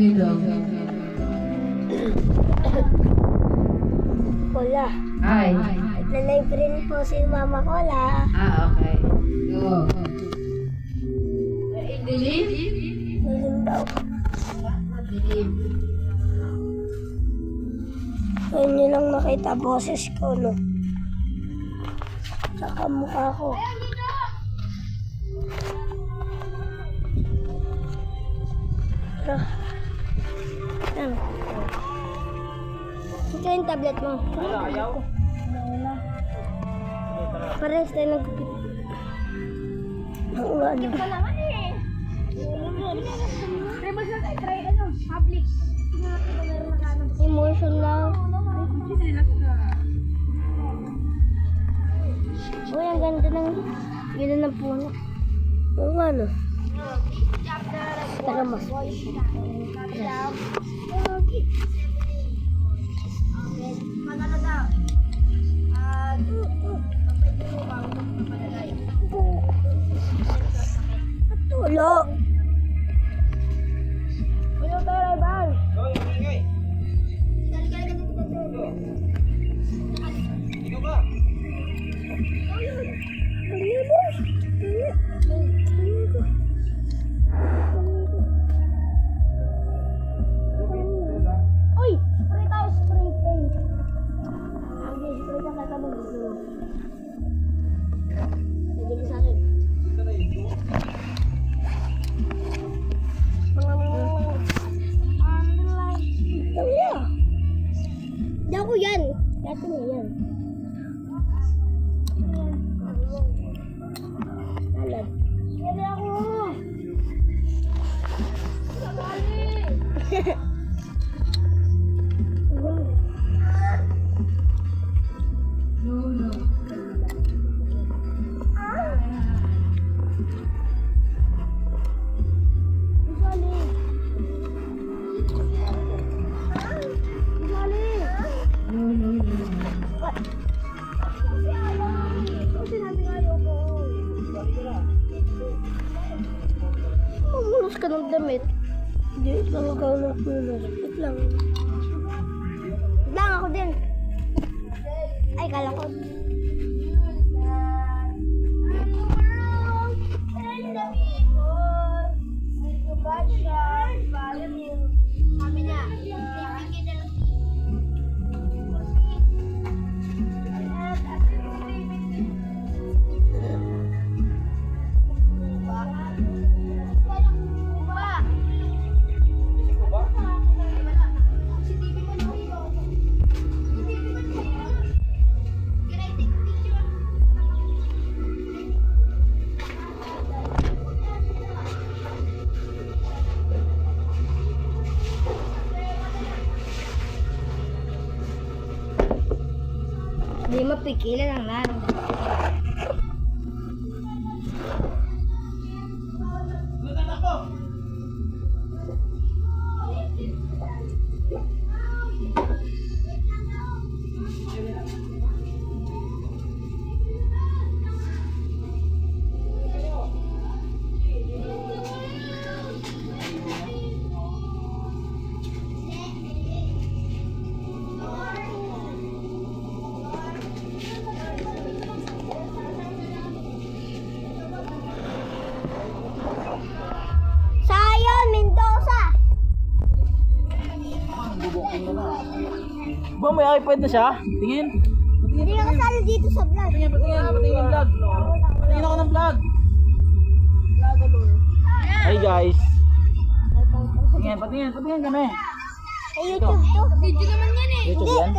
Sino? Wala. Ay. Nag-live rin po si Mama Cola. Okay. Go. Dilim? Dilim daw. Dilim. Ngayon nyo lang nakita boses ko, no? Saka mukha ko. Yan. Ito yung tablet mo. Ayaw. Wala. Parehas tayo nagpipit. Ang ano. Emotion lang. Uy, ang ganda ng puno. Oo nga, no? Tara, mas. Tulo. Ulo tayo, Bal. Hoy, ingay. Ikaw ba? Uy! Spray tayo, spray paint. Hindi, spray ka kata mo. Pwede ka sa akin. Tawya! Di ako yan. Dati na yan. Alam. Pwede ako! Mamulos ka ng damit. Hindi lang ikaw ng pulos. Wait lang. Wait lang ako din. Ay, kala ko. Sabi niya, hindi mapigilan ang laro. Sayon, Mendoza! Ba, may iPad na siya? Tingin. Hindi na kasali dito sa vlog. Patingin yung vlog. Patingin ako ng vlog. Hey guys. Patingin kami. Sa YouTube to. Video naman yan eh. YouTube yan.